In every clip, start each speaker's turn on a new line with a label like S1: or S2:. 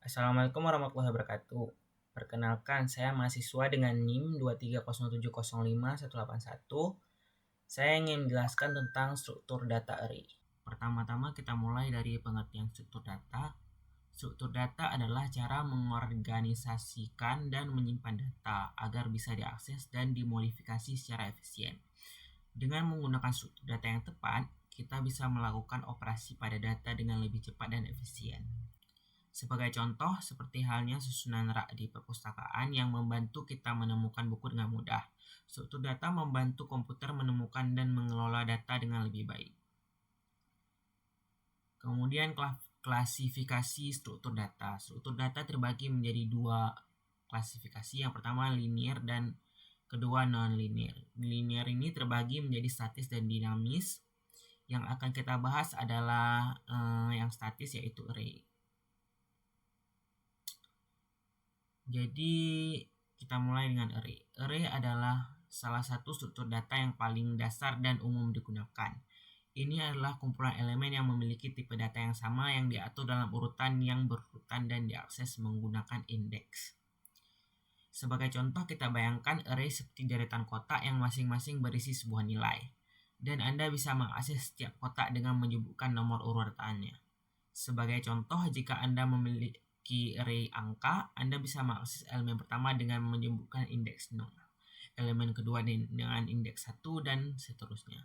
S1: Assalamualaikum warahmatullahi wabarakatuh. Perkenalkan, saya mahasiswa dengan NIM 230705181. Saya ingin menjelaskan tentang struktur data array. Pertama-tama kita mulai dari pengertian struktur data. Struktur data adalah cara mengorganisasikan dan menyimpan data agar bisa diakses dan dimodifikasi secara efisien. Dengan menggunakan struktur data yang tepat, kita bisa melakukan operasi pada data dengan lebih cepat dan efisien. Sebagai contoh, seperti halnya susunan rak di perpustakaan yang membantu kita menemukan buku dengan mudah. Struktur data membantu komputer menemukan dan mengelola data dengan lebih baik. Kemudian klasifikasi struktur data. Struktur data terbagi menjadi dua klasifikasi. Yang pertama linear dan kedua non-linear. Linear ini terbagi menjadi statis dan dinamis. Yang akan kita bahas adalah yang statis, yaitu array. Jadi kita mulai dengan array. Array adalah salah satu struktur data yang paling dasar dan umum digunakan. Ini adalah kumpulan elemen yang memiliki tipe data yang sama yang diatur dalam urutan yang berurutan dan diakses menggunakan indeks. Sebagai contoh, kita bayangkan array seperti deretan kotak yang masing-masing berisi sebuah nilai. Dan Anda bisa mengakses setiap kotak dengan menyebutkan nomor urutannya. Sebagai contoh, jika Anda memiliki array angka, Anda bisa mengakses elemen pertama dengan menyebutkan indeks 0, elemen kedua dengan indeks 1, dan seterusnya.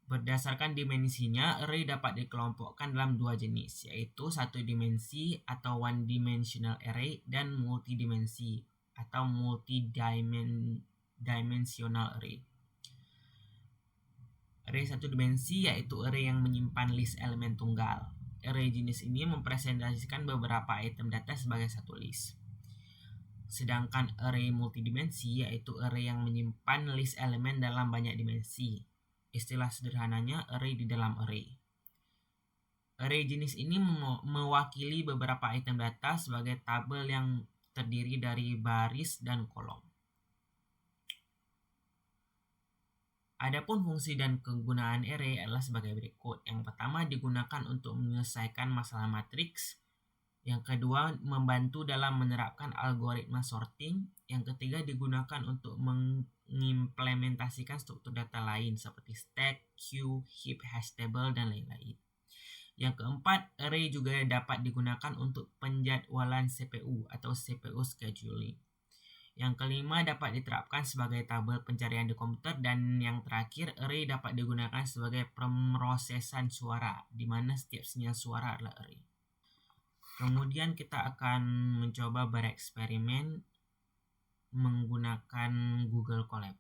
S1: Berdasarkan dimensinya, array dapat dikelompokkan dalam dua jenis, yaitu satu dimensi atau one-dimensional array dan multidimensi atau multi-dimensional array. Array satu dimensi yaitu array yang menyimpan list elemen tunggal. Array jenis ini mempresentasikan beberapa item data sebagai satu list. Sedangkan array multidimensi yaitu array yang menyimpan list elemen dalam banyak dimensi. Istilah sederhananya array di dalam array. Array jenis ini mewakili beberapa item data sebagai tabel yang terdiri dari baris dan kolom. Adapun fungsi dan kegunaan array adalah sebagai berikut. Yang pertama digunakan untuk menyelesaikan masalah matriks. Yang kedua membantu dalam menerapkan algoritma sorting. Yang ketiga digunakan untuk mengimplementasikan struktur data lain seperti stack, queue, heap, hash table, dan lain-lain. Yang keempat, array juga dapat digunakan untuk penjadwalan CPU atau CPU scheduling. Yang kelima dapat diterapkan sebagai tabel pencarian di komputer, dan yang terakhir array dapat digunakan sebagai pemrosesan suara, di mana setiap sinyal suara adalah array. Kemudian kita akan mencoba bereksperimen menggunakan Google Colab.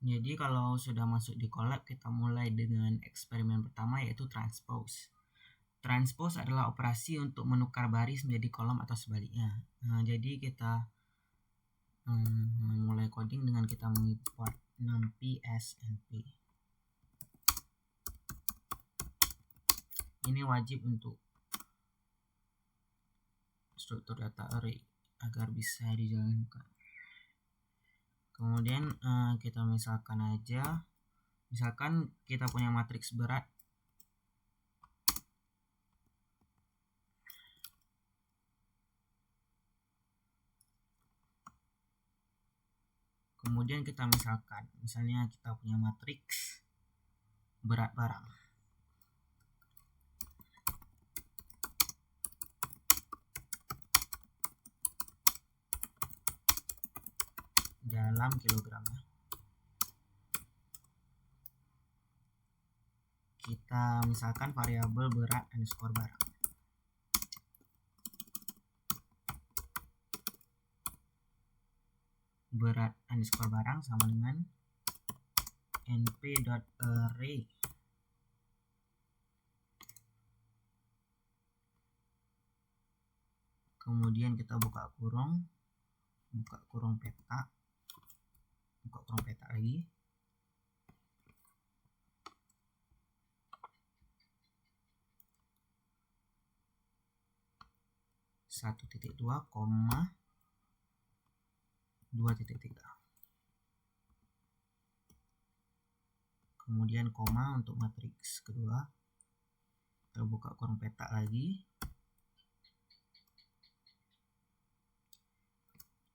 S1: Jadi kalau sudah masuk di Colab, kita mulai dengan eksperimen pertama, yaitu transpose. Transpose adalah operasi untuk menukar baris menjadi kolom atau sebaliknya. Jadi kita mulai coding dengan kita mengimport numpy snp. Ini wajib untuk struktur data array agar bisa dijalankan. Kemudian kita misalkan kita punya matriks berat. Kemudian kita misalnya kita punya matriks berat barang. Dalam kilogramnya. Kita misalkan variabel berat underscore barang. Berat underscore barang sama dengan np.array kemudian kita buka kurung peta, buka kurung peta lagi, satu titik 2, 2.3, kemudian koma untuk matriks kedua, kita buka kurung peta lagi,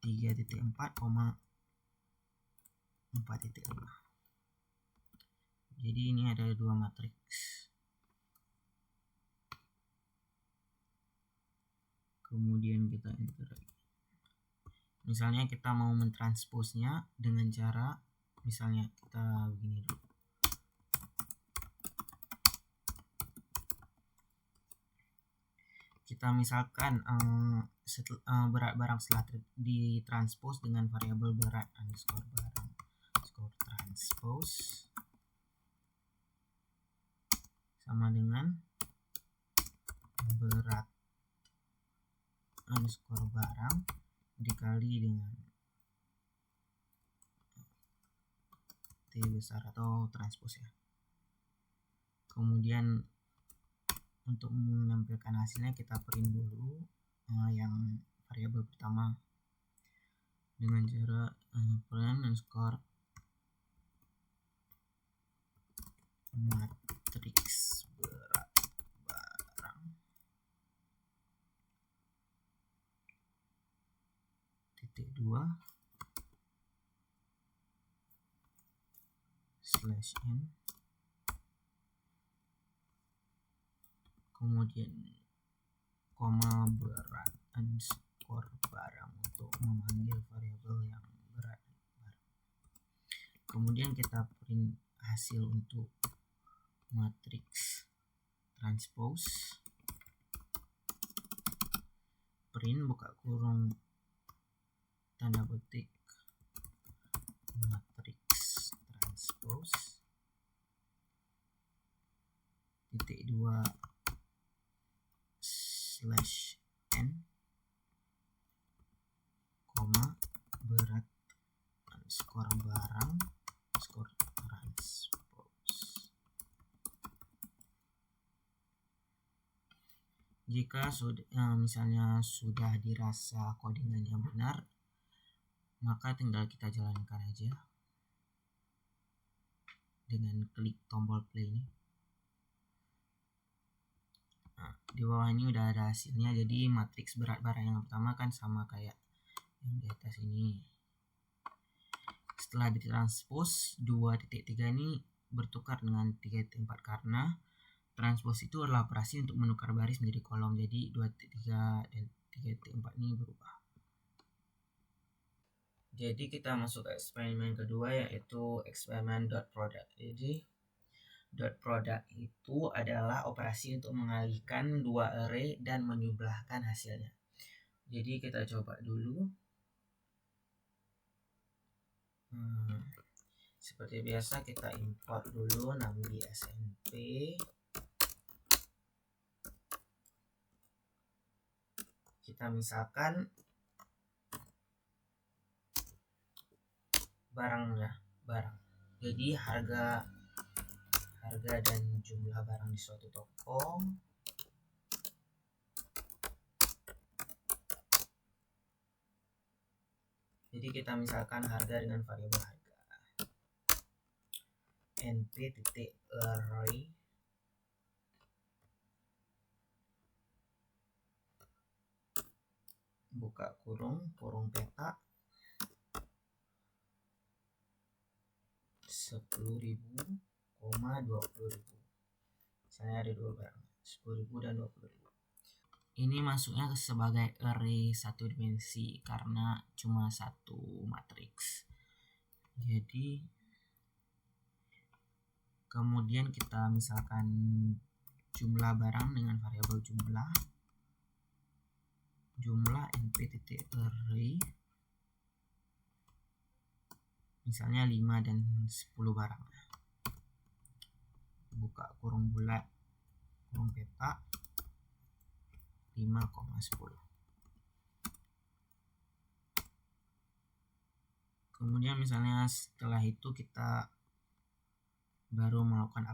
S1: 3.4, 4.5. Jadi ini ada dua matriks. Kemudian kita enter lagi. Misalnya kita mau mentransposnya dengan cara, misalnya kita begini dulu. Kita misalkan berat barang setelah ditranspos dengan variabel berat underscore barang underscore transpose sama dengan berat underscore barang dikali dengan T besar atau transpose ya. Kemudian untuk menampilkan hasilnya kita print dulu yang variabel pertama dengan cara print underscore matriks berat barang titik 2 slash n, kemudian koma berat underscore barang untuk memanggil variabel yang berat barang. Kemudian kita print hasil untuk matriks transpose, print buka kurung tanda petik matriks transpose titik 2 slash n, koma berat underscore barang underscore transpose. Jika misalnya sudah dirasa codingannya benar, maka tinggal kita jalankan aja dengan klik tombol play ini. Nah, di bawah ini udah ada hasilnya. Jadi matriks berat barang yang pertama kan sama kayak yang di atas ini. Setelah ditranspos 2.3 ini bertukar dengan 3.4 karena transpos itu adalah operasi untuk menukar baris menjadi kolom. Jadi 2.3 dan 3.4 ini berubah. Jadi kita masuk ke eksperimen kedua, yaitu eksperimen dot product. Jadi dot product itu adalah operasi untuk mengalihkan dua array dan menyubtrahkan hasilnya. Jadi kita coba dulu. Seperti biasa kita import dulu nambi snp, kita misalkan barangnya, jadi harga dan jumlah barang di suatu toko. Jadi kita misalkan harga dengan variabel harga np.array buka kurung peta 10.000, 20.000. Misalnya ada dua barang 10.000 dan 20.000. Ini masuknya sebagai array satu dimensi karena cuma satu matriks. Jadi kemudian kita misalkan jumlah barang dengan variabel jumlah np.array misalnya 5 dan 10 barang. Buka kurung bulat kurung peta 5,10. Kemudian misalnya setelah itu kita baru melakukan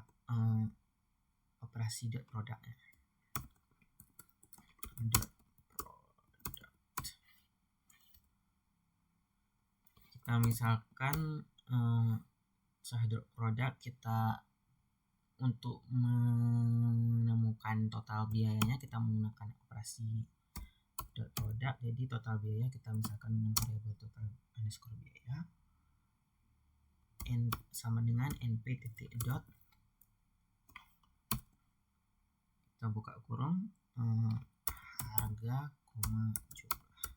S1: operasi produknya. Kita misalkan setelah produk kita untuk menemukan total biayanya kita menggunakan operasi produk. Jadi total biaya kita misalkan dengan variabel total underscore biaya n sama dengan np titik dot, kita buka kurung harga koma jumlah.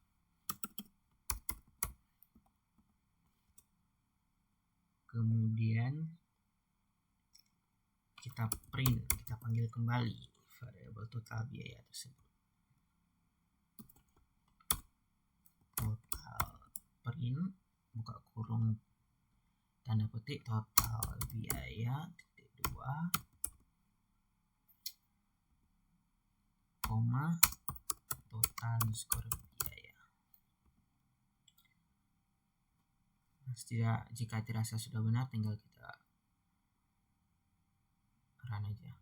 S1: Kemudian kita print, kita panggil kembali variabel total biaya tersebut. Total print, buka kurung tanda petik total biaya titik 2 koma total underscore biaya. Jika dirasa sudah benar, tinggal kita run aja.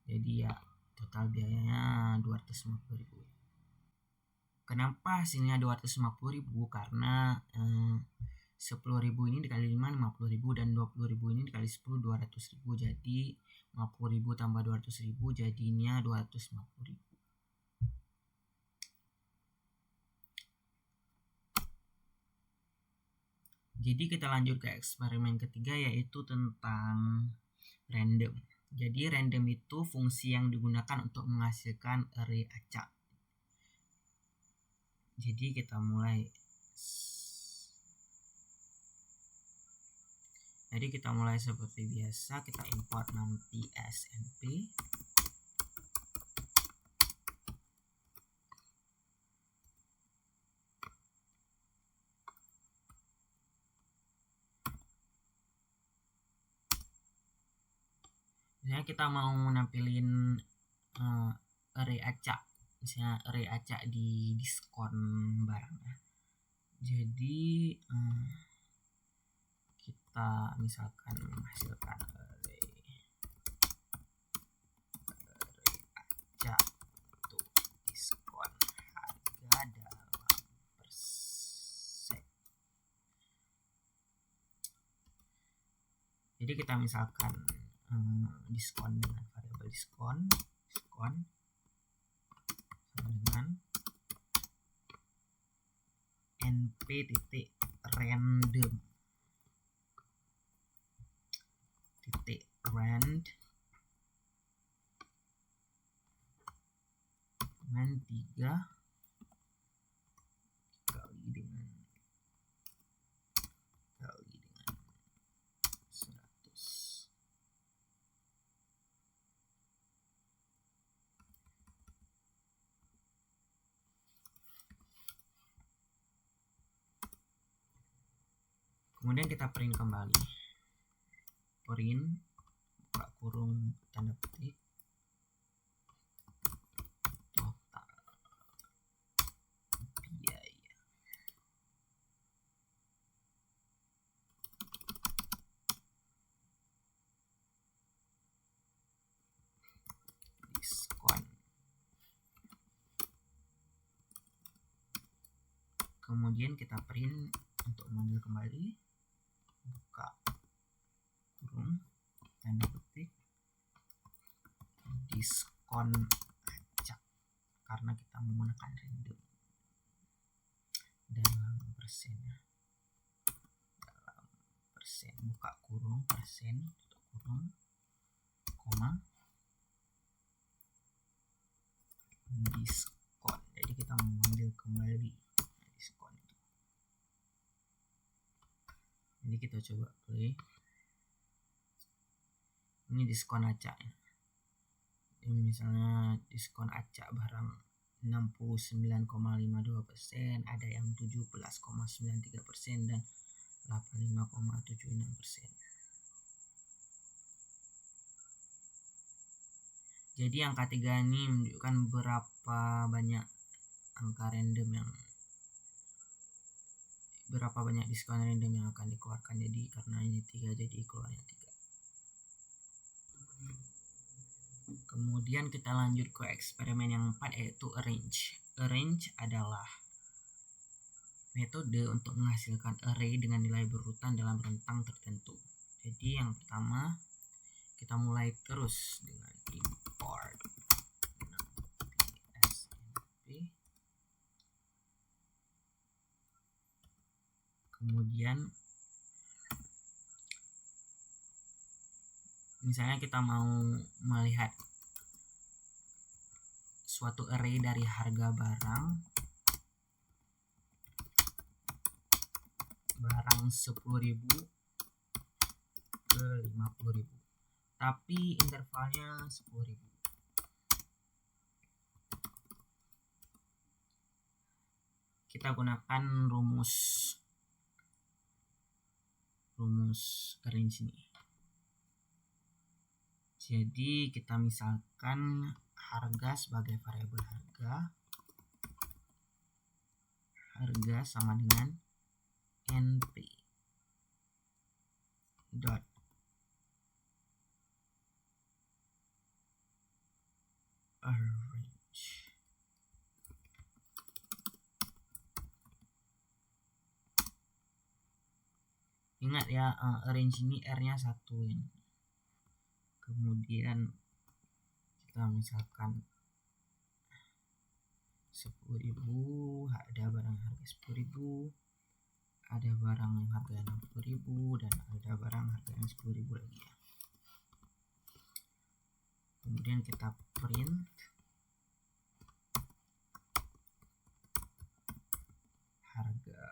S1: Jadi ya total biayanya 250.000. Kenapa hasilnya 250.000? Karena 10.000 ini dikali 5 50.000 dan 20.000 ini dikali 10 200.000. Jadi 50.000 tambah 200.000 jadinya 250.000. Jadi kita lanjut ke eksperimen ketiga, yaitu tentang random. Jadi random itu fungsi yang digunakan untuk menghasilkan array acak. Jadi kita mulai. Jadi kita mulai seperti biasa, kita import nanti snp. Misalnya kita mau nampilin array acak, misalnya array acak di diskon barang ya. Jadi kita misalkan menghasilkan array acak untuk diskon harga dalam persen. Jadi kita misalkan diskon dengan variabel diskon sama dengan np titik random titik rand dengan 3 kali dengan 100. Kemudian kita print kembali, print buka kurung tanda petik total biaya. Diskon. Kemudian kita print untuk mengambil kembali, buka kurung tanda petik diskon acak, karena kita menggunakan random dalam persen, buka kurung persen tutup kurung koma diskon. Jadi kita mengambil kembali diskon itu. Jadi kita coba play. Ini diskon acak ya. Ini misalnya diskon acak barang 69,52%, ada yang 17,93% dan 85,76%. Jadi angka 3 ini menunjukkan berapa banyak angka random yang berapa banyak diskon random yang akan dikeluarkan. Jadi karena ini 3, jadi keluarnya 3. Kemudian kita lanjut ke eksperimen yang 4, yaitu arrange. Arrange adalah metode untuk menghasilkan array dengan nilai berurutan dalam rentang tertentu. Jadi yang pertama, kita mulai terus dengan import snp. Kemudian misalnya kita mau melihat suatu array dari harga barang 10.000 ke 50.000, tapi intervalnya 10.000. Kita gunakan rumus arrange ini. Jadi kita misalkan harga sebagai variabel harga sama dengan np dot arrange. Ingat ya, arrange ini R-nya 1 ya. Kemudian kita misalkan 10.000, ada barang harga 10.000, ada barang yang harga 60.000, dan ada barang harga yang 10.000 lagi ya. Kemudian kita print harga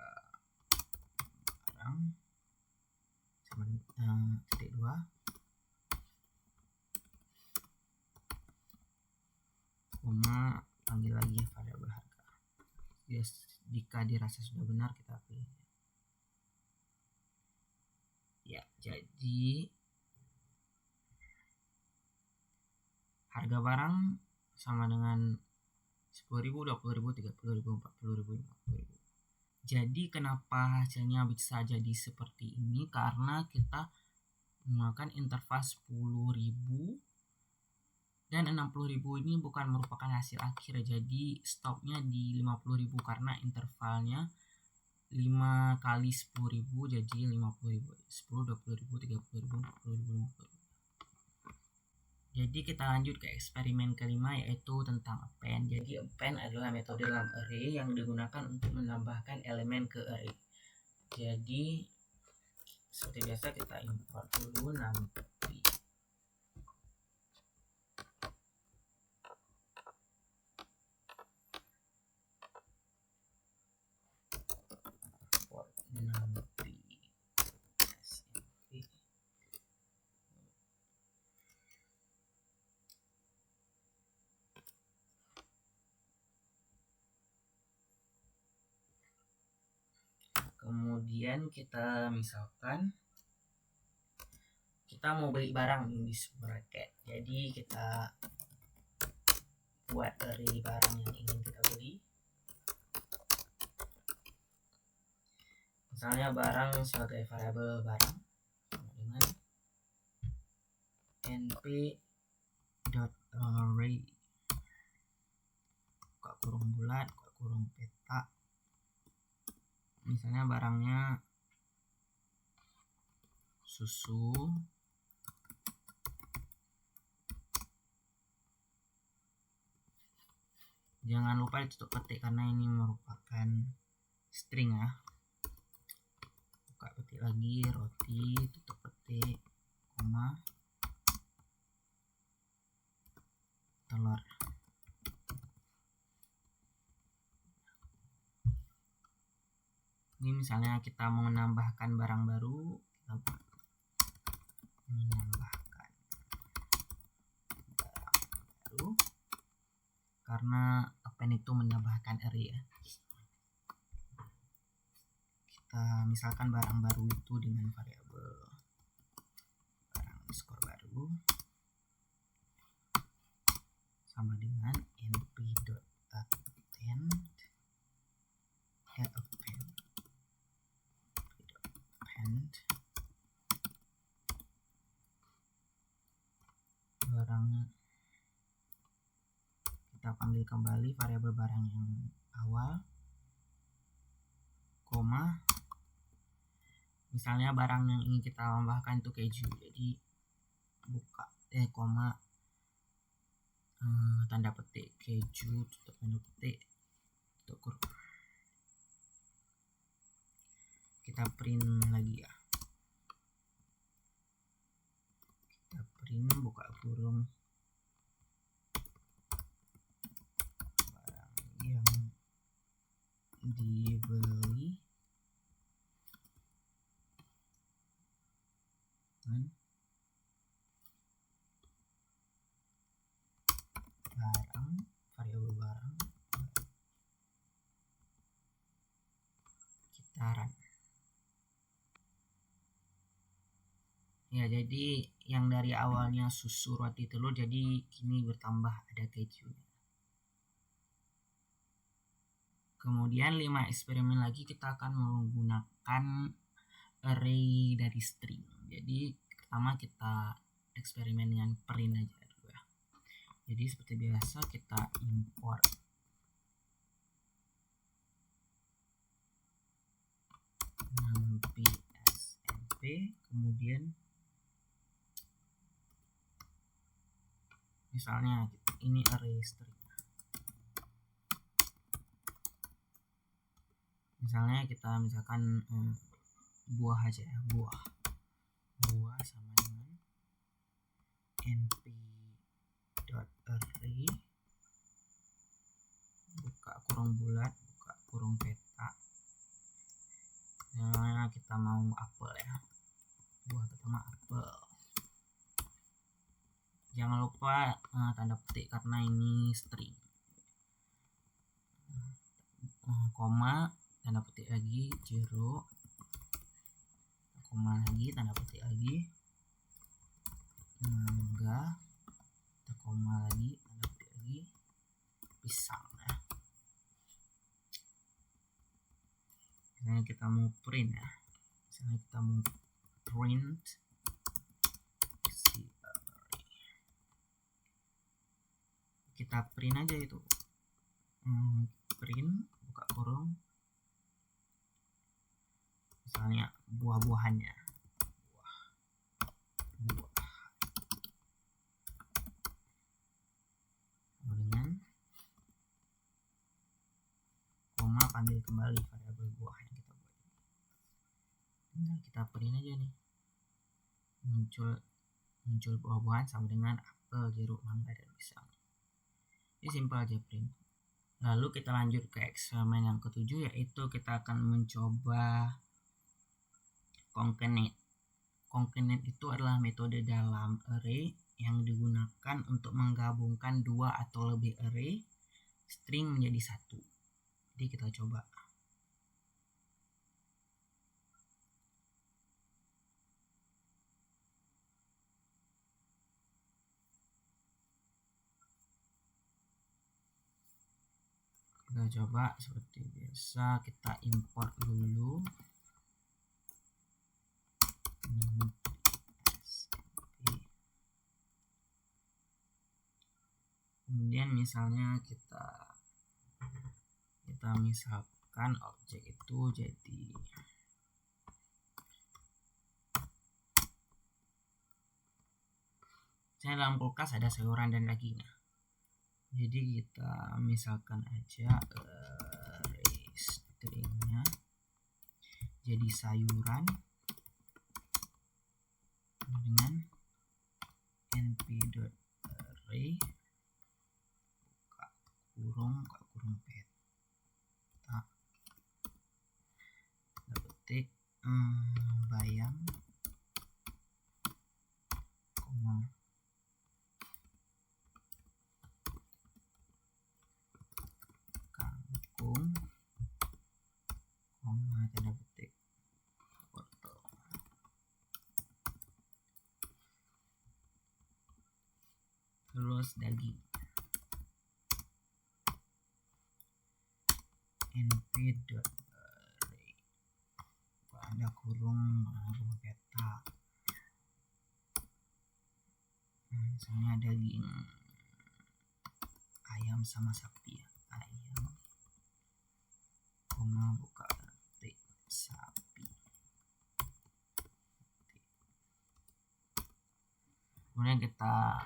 S1: barang sama titik 2 koma panggil lagi variabel harga. Jika dirasa sudah benar, kita pilih. Ya, jadi harga barang sama dengan 10.000, 20.000, 30.000, 40.000, 50.000. Jadi kenapa hasilnya bisa jadi seperti ini? Karena kita menggunakan interval 10.000 dan 60.000 ini bukan merupakan hasil akhir, jadi stopnya di 50.000 karena intervalnya 5 kali 10.000, jadi 50.000, 10, 20.000, 30.000, 40.000, 50.000. Jadi kita lanjut ke eksperimen kelima, yaitu tentang append. Jadi append adalah metode dalam array yang digunakan untuk menambahkan elemen ke array. Jadi seperti biasa kita import dulu nanti snp. Kemudian kita misalkan kita mau beli barang di supermarket, jadi kita buat array barang yang ingin kita beli. Misalnya barang sebagai variabel barang sama dengan np dot array buka kurung bulat, buka kurung peta. Misalnya barangnya susu, jangan lupa ditutup petik karena ini merupakan string ya. Buka petik lagi, roti, tutup petik, koma, telur. Ini misalnya kita mau menambahkan barang baru, kita menambahkan barang baru karena append itu menambahkan array ya. Kita misalkan barang baru itu dengan variabel barang skor baru sama dengan np.append append. kita panggil kembali variabel barang yang awal, koma, misalnya barang yang ingin kita tambahkan itu keju, jadi buka koma, tanda petik keju, tutup tanda petik, tutup kurung. Kita print lagi ya, kita print buka kurung barang yang dibeli dan barang, variabel barang kita run. Ya, jadi yang dari awalnya susu, roti, telur, jadi kini bertambah ada keju. Kemudian 5 eksperimen lagi kita akan menggunakan array dari string. Jadi pertama kita eksperimen dengan print aja dulu ya. Jadi seperti biasa kita import numpy snp, kemudian misalnya ini array string. Misalnya kita misalkan buah aja ya, buah sama dengan np.array buka kurung bulat, buka kurung peta. Nah, kita mau apel ya, buah pertama apel. Jangan lupa tanda petik karena ini string, koma, tanda petik lagi, zero, koma lagi, tanda petik lagi, mangga, koma lagi, tanda petik lagi, pisang ya. Misalnya kita mau print ya, misalnya kita mau print kita print aja itu, print buka kurung, misalnya buah-buahannya, buah dengan koma, panggil kembali variabel buah yang kita buat. Tinggal kita print aja nih, muncul buah-buahan sama dengan apel, jeruk, mangga, dan pisang. Ini simpel aja print. Lalu kita lanjut ke eksperimen yang ketujuh, yaitu kita akan mencoba concatenate. Concatenate itu adalah metode dalam array yang digunakan untuk menggabungkan dua atau lebih array string menjadi satu. Jadi kita coba. Kita coba seperti biasa, kita import dulu kemudian misalnya kita misalkan objek itu jadi dalam kulkas ada sayuran dan daging. Jadi kita misalkan aja stringnya jadi sayuran dengan np.array buka kurung peta, petik bayam, koma, kangkung, koma, tanda petik wortel. Terus daging, np.array ada kurung peta, misalnya daging ayam sama sapi ya. Ayam, koma buka titik sapi. Kemudian kita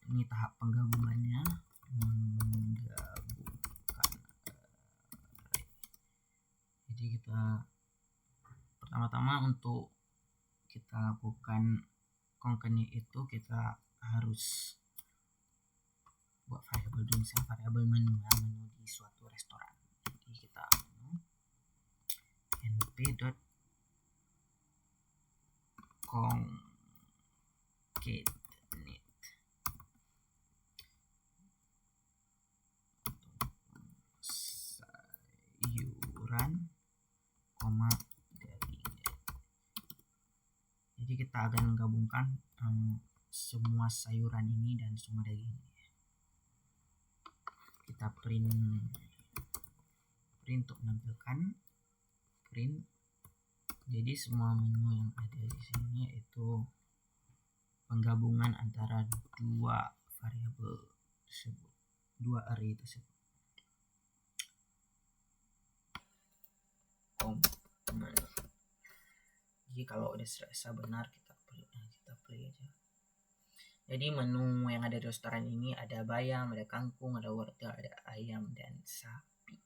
S1: ini tahap penggabungannya, menggabungkan array. Jadi kita pertama-tama untuk kita lakukan concatenate itu kita harus buat variabel dulu, misalnya variabel menu di suatu restoran. Jadi kita np.concatenate sayuran, koma daging. Jadi kita akan menggabungkan semua sayuran ini dan semua daging ini. Kita print untuk menampilkan print. Jadi semua menu yang ada di sini yaitu penggabungan antara dua variabel tersebut, dua array tersebut. Jadi kalau udah selesai benar kita play aja. Jadi menu yang ada di restoran ini ada bayam, ada kangkung, ada wortel, ada ayam dan sapi.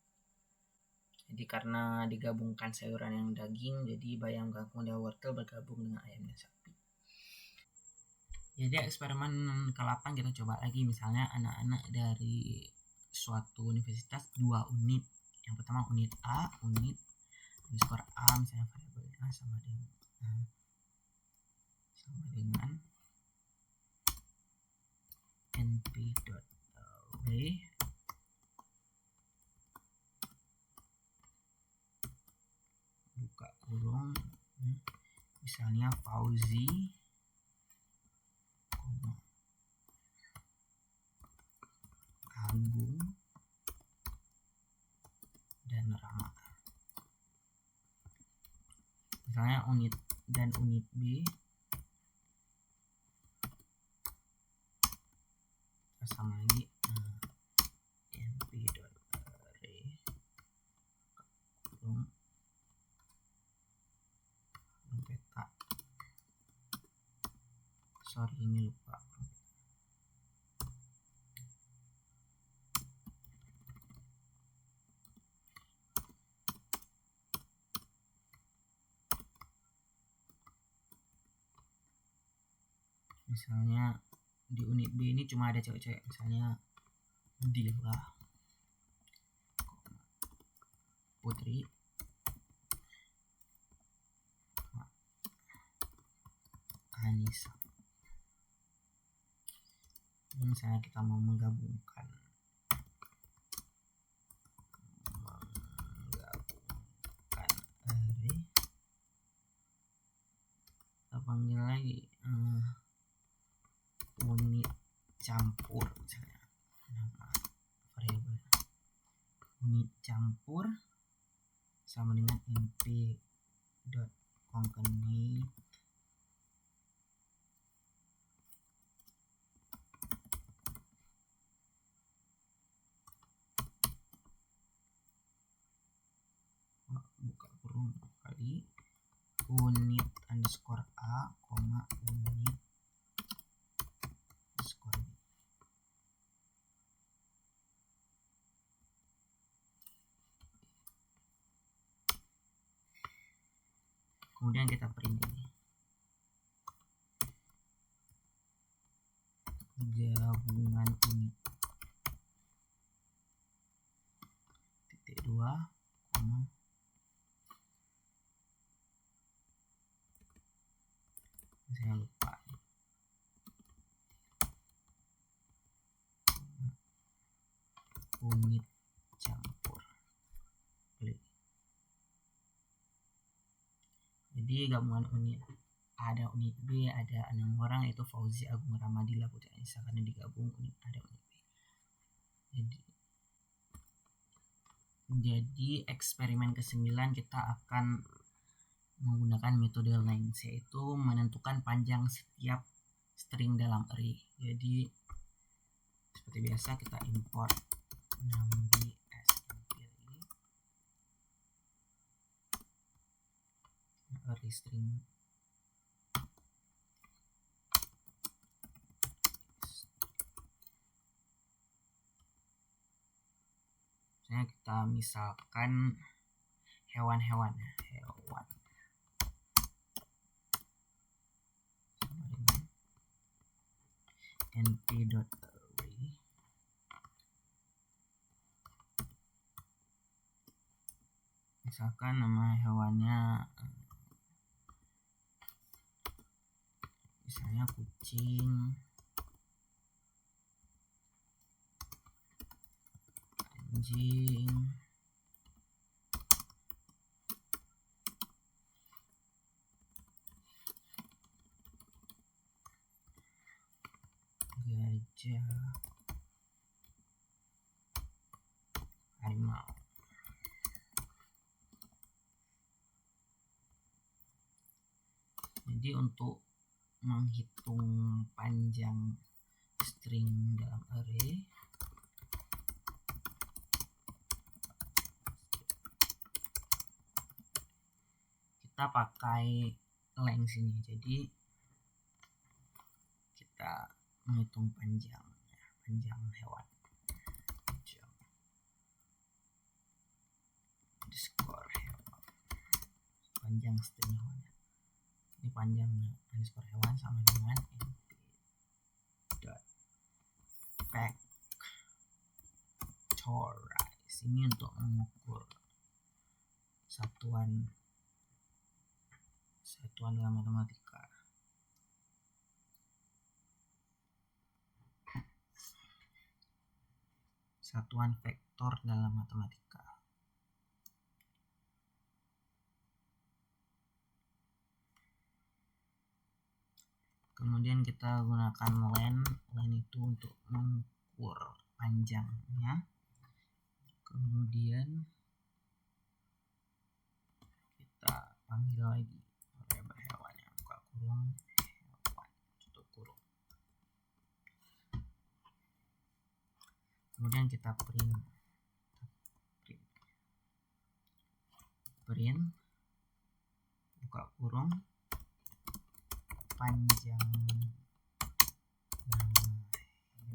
S1: Jadi karena digabungkan sayuran yang daging, jadi bayam, kangkung, dan wortel bergabung dengan ayam dan sapi. Jadi eksperimen ke-8 kita coba lagi, misalnya anak-anak dari suatu universitas 2 unit. Yang pertama unit A, unit underscore A, misalnya variabelnya sama dengan np.array buka kurung, misalnya Fauzi, Agung, dan Rama. Misalnya unit dan unit B sama lagi np.array kurung peta. Sorry, ini lupa. Misalnya di unit B ini cuma ada cewek-cewek, misalnya Dila, Putri, Anissa. Misalnya kita mau menggabungkan array, kita panggil lagi unit campur, misalnya nama variabel unit campur sama dengan np.concatenate buka kurung kali unit underscore A, koma unit underscore B. Kemudian kita print ini gabungan unit titik 2, koma saya lupa unit campur. Jadi gabungan unit ada unit B, ada 6 orang, yaitu Fauzi, Agung, Ramadila, Putri, Anissa, karena digabung unit ada unit B. Jadi eksperimen ke-9 kita akan menggunakan metode length, yaitu menentukan panjang setiap string dalam array. Jadi seperti biasa kita import array string. Kita misalkan hewan-hewan ya, hewan np.array misalkan nama hewannya misalnya kucing, anjing, gajah, harimau. Jadi untuk menghitung panjang string dalam array, kita pakai length sini. Jadi kita menghitung panjang hewan, underscore hewan, panjang string hewan. Ini panjang underscore hewan sama dengan np.factorize. Ini untuk mengukur satuan dalam matematika. Satuan vektor dalam matematika. Kemudian kita gunakan len itu untuk mengukur panjangnya. Kemudian kita panggil lagi variabel hewan yang buka kurung hewan tutup kurung. Kemudian kita print buka kurung panjang nama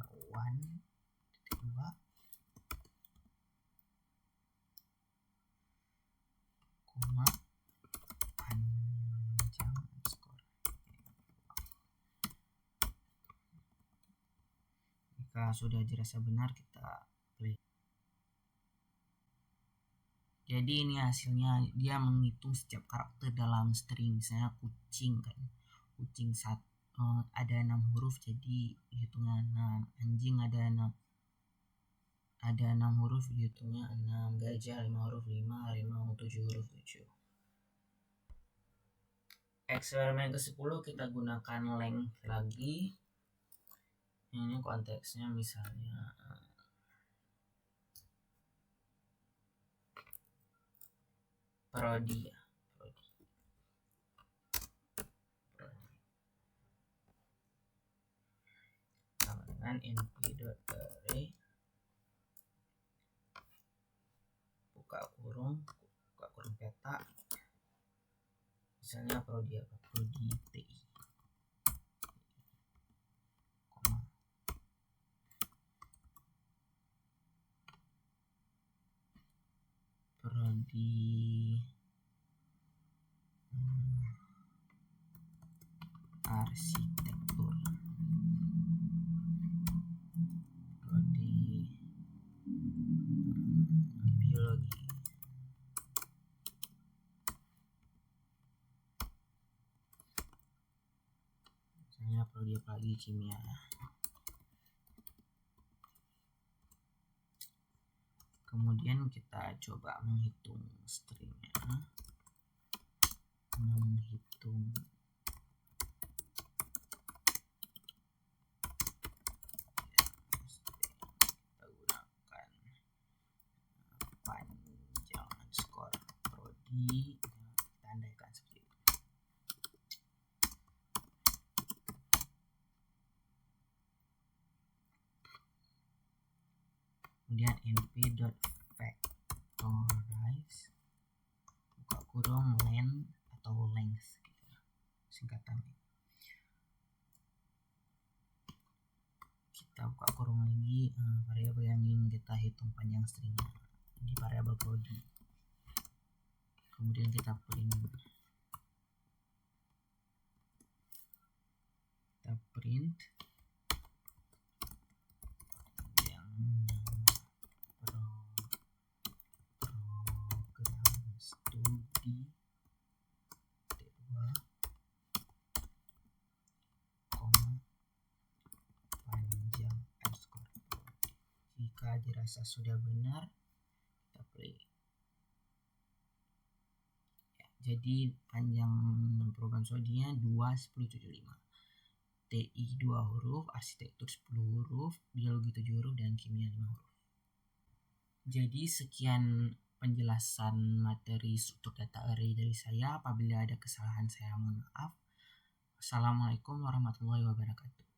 S1: hewan kedua koma panjang underscore. Jika sudah dirasa benar, kita play. Jadi ini hasilnya, dia menghitung setiap karakter dalam string. Misalnya kucing kan, kucing ada 6 huruf, jadi hitungnya 6. Anjing ada 6 huruf, hitungnya 6. Gajah 5 huruf 5, harimau 7 huruf 7. Eksperimen ke-10 kita gunakan length lagi. Ini konteksnya misalnya parodi ya. Sama dengan np.array buka kurung peta, misalnya prodi apa, prodi TI, koma prodi arsitektur, prodi biologi, misalnya prodi apa lagi, kimia. Kemudian kita coba menghitung stringnya, menghitung kita gunakan panjang underscore prodi, tandaikan seperti itu. Kemudian np.factorize buka kurung len atau length gitu, singkatannya. Kita buka kurung lagi, variabel yang ingin kita hitung panjang stringnya di variabel prodi. Kemudian kita print yang program studi T2, panjang underscore prodi. Jika dirasa sudah benar, kita play. Jadi panjang program studinya 2,1075. TI 2 huruf, arsitektur 10 huruf, biologi 7 huruf, dan kimia 5 huruf. Jadi sekian penjelasan materi struktur data array dari saya. Apabila ada kesalahan saya mohon maaf. Assalamualaikum warahmatullahi wabarakatuh.